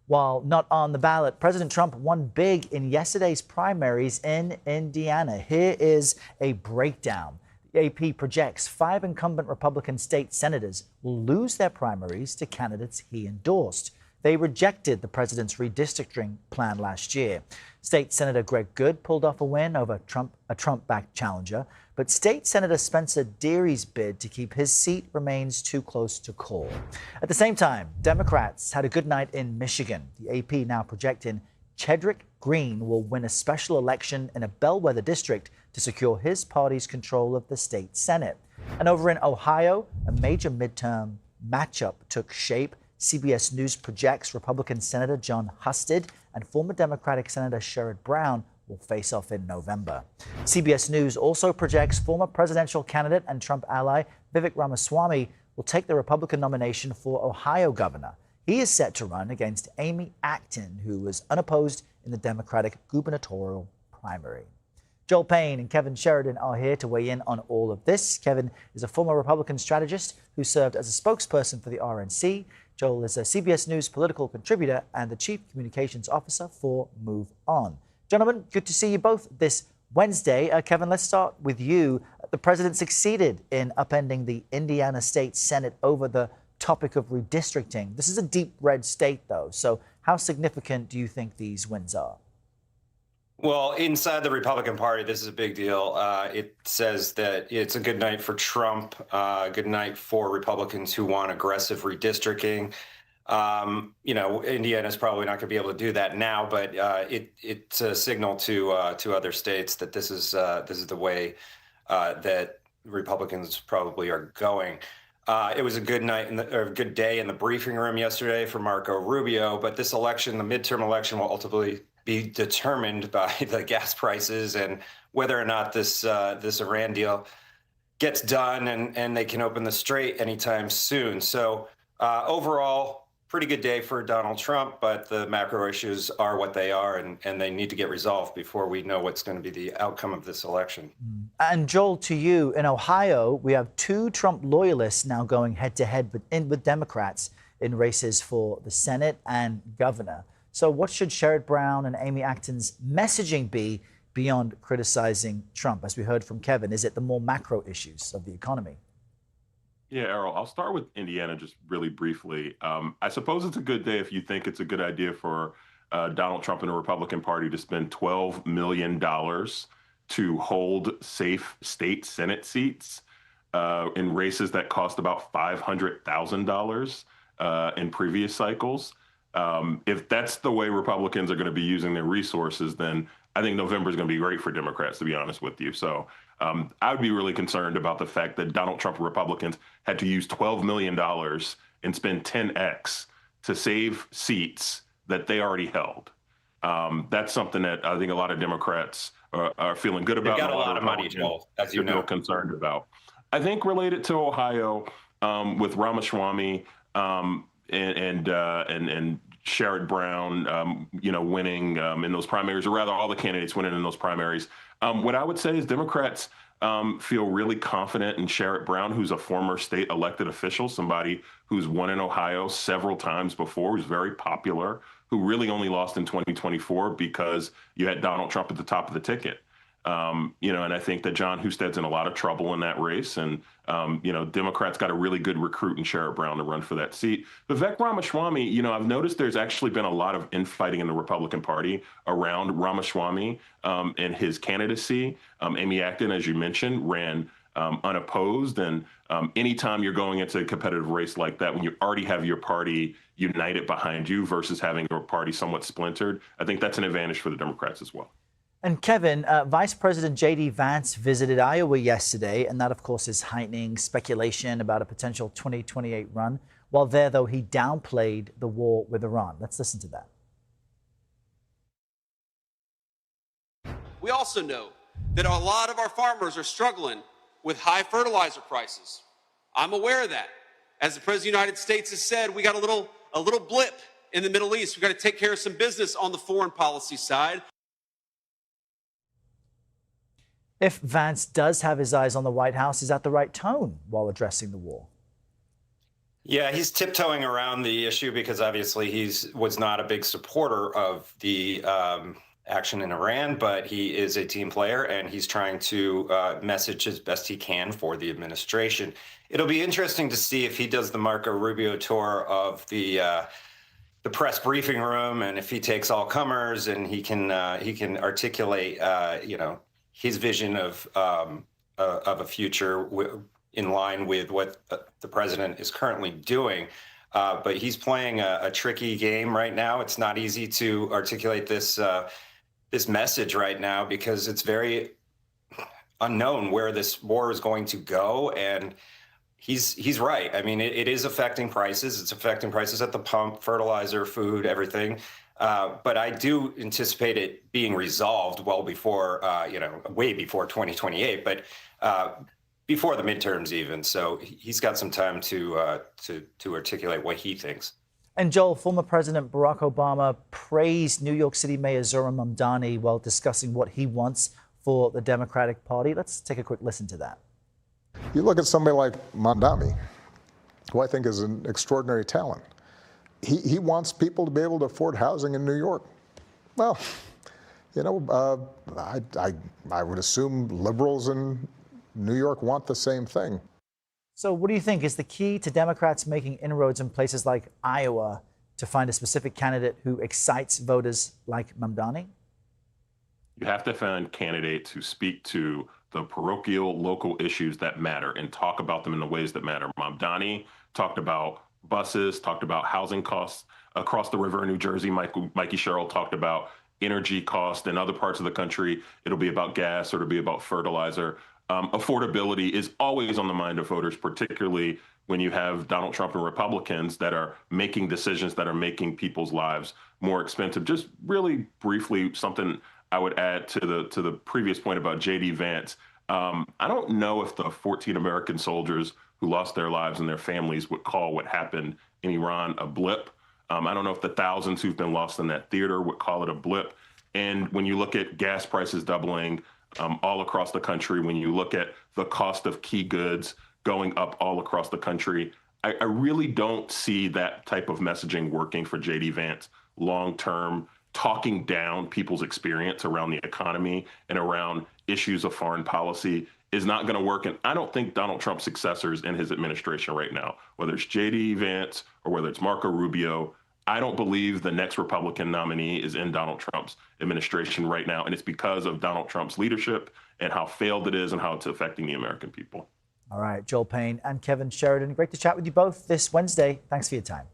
While not on the ballot, President Trump won big in yesterday's primaries in Indiana. Here is a breakdown. The AP projects 5 incumbent Republican state senators will lose their primaries to candidates he endorsed. They rejected the president's redistricting plan last year. State Senator Greg Good pulled off a win over a Trump-backed challenger, but State Senator Spencer Deary's bid to keep his seat remains too close to call. At the same time, Democrats had a good night in Michigan. The AP now projecting Chedrick Green will win a special election in a bellwether district to secure his party's control of the state Senate. And over in Ohio, a major midterm matchup took shape. CBS News projects Republican Senator John Husted and former Democratic Senator Sheridan Brown will face off in November. CBS News also projects former presidential candidate and Trump ally Vivek Ramaswamy will take the Republican nomination for Ohio governor. He is set to run against Amy Acton, who was unopposed in the Democratic gubernatorial primary. Joel Payne and Kevin Sheridan are here to weigh in on all of this. Kevin is a former Republican strategist who served as a spokesperson for the RNC. Joel is a CBS News political contributor and the chief communications officer for Move On. Gentlemen, good to see you both this Wednesday. Kevin, let's start with you. The president succeeded in upending the Indiana State Senate over the topic of redistricting. This is a deep red state, though. So how significant do you think these wins are? Well, inside the Republican Party, this is a big deal. It says that it's a good night for Trump, a good night for Republicans who want aggressive redistricting. Indiana's probably not going to be able to do that now, but it's a signal to other states that this is the way that Republicans probably are going. It was a good night or a good day in the briefing room yesterday for Marco Rubio, but this election, the midterm election, will ultimately be determined by the gas prices and whether or not this Iran deal gets done and they can open the strait anytime soon. So overall, pretty good day for Donald Trump, but the macro issues are what they are, and they need to get resolved before we know what's going to be the outcome of this election. And Joel, to you, in Ohio, we have 2 Trump loyalists now going head-to-head with Democrats in races for the Senate and governor. So what should Sherrod Brown and Amy Acton's messaging be beyond criticizing Trump? As we heard from Kevin, is it the more macro issues of the economy? Yeah, Errol, I'll start with Indiana just really briefly. I suppose it's a good day if you think it's a good idea for Donald Trump and the Republican Party to spend $12 million to hold safe state Senate seats in races that cost about $500,000 in previous cycles. If that's the way Republicans are going to be using their resources, then I think November is going to be great for Democrats, to be honest with you. So I would be really concerned about the fact that Donald Trump Republicans had to use $12 million and spend 10x to save seats that they already held. That's something that I think a lot of Democrats are feeling good about. They've got a lot of money, Joel, as you know. Concerned about. I think related to Ohio with Ramaswamy and Sherrod Brown, winning in those primaries, or rather all the candidates winning in those primaries. What I would say is Democrats feel really confident in Sherrod Brown, who's a former state elected official, somebody who's won in Ohio several times before, who's very popular, who really only lost in 2024 because you had Donald Trump at the top of the ticket. And I think that John Husted's in a lot of trouble in that race. And, Democrats got a really good recruit in Sherrod Brown to run for that seat. Vivek Ramaswamy, I've noticed there's actually been a lot of infighting in the Republican Party around Ramaswamy and his candidacy. Amy Acton, as you mentioned, ran unopposed. And anytime you're going into a competitive race like that, when you already have your party united behind you versus having your party somewhat splintered, I think that's an advantage for the Democrats as well. And Kevin, Vice President J.D. Vance visited Iowa yesterday, and that, of course, is heightening speculation about a potential 2028 run. While there, though, he downplayed the war with Iran. Let's listen to that. We also know that a lot of our farmers are struggling with high fertilizer prices. I'm aware of that. As the President of the United States has said, we got a little blip in the Middle East. We've got to take care of some business on the foreign policy side. If Vance does have his eyes on the White House, is that the right tone while addressing the war? Yeah, he's tiptoeing around the issue because obviously was not a big supporter of the action in Iran, but he is a team player and he's trying to message as best he can for the administration. It'll be interesting to see if he does the Marco Rubio tour of the press briefing room, and if he takes all comers and he can articulate his vision of a future in line with what the president is currently doing. But he's playing a tricky game right now. It's not easy to articulate this message right now because it's very unknown where this war is going to go. And he's right. I mean, it is affecting prices. It's affecting prices at the pump, fertilizer, food, everything. But I do anticipate it being resolved well before, way before 2028. But before the midterms even. So he's got some time to articulate what he thinks. And Joel, former President Barack Obama praised New York City Mayor Zohran Mamdani while discussing what he wants for the Democratic Party. Let's take a quick listen to that. You look at somebody like Mamdani, who I think is an extraordinary talent. He wants people to be able to afford housing in New York. Well, I would assume liberals in New York want the same thing. So what do you think is the key to Democrats making inroads in places like Iowa to find a specific candidate who excites voters like Mamdani? You have to find candidates who speak to the parochial local issues that matter and talk about them in the ways that matter. Mamdani talked about buses, talked about housing costs across the river in New Jersey. Mikey Sherrill talked about energy costs. In other parts of the country, it'll be about gas or it'll be about fertilizer. Affordability is always on the mind of voters, particularly when you have Donald Trump and Republicans that are making decisions that are making people's lives more expensive. Just really briefly, something I would add to the previous point about J.D. Vance. I don't know if the 14 American soldiers who lost their lives and their families would call what happened in Iran a blip. I don't know if the thousands who've been lost in that theater would call it a blip. And when you look at gas prices doubling all across the country, when you look at the cost of key goods going up all across the country, I really don't see that type of messaging working for J.D. Vance long-term. Talking down people's experience around the economy and around issues of foreign policy is not going to work. And I don't think Donald Trump's successors in his administration right now, whether it's J.D. Vance or whether it's Marco Rubio, I don't believe the next Republican nominee is in Donald Trump's administration right now. And it's because of Donald Trump's leadership and how failed it is and how it's affecting the American people. All right, Joel Payne and Kevin Sheridan, great to chat with you both this Wednesday. Thanks for your time.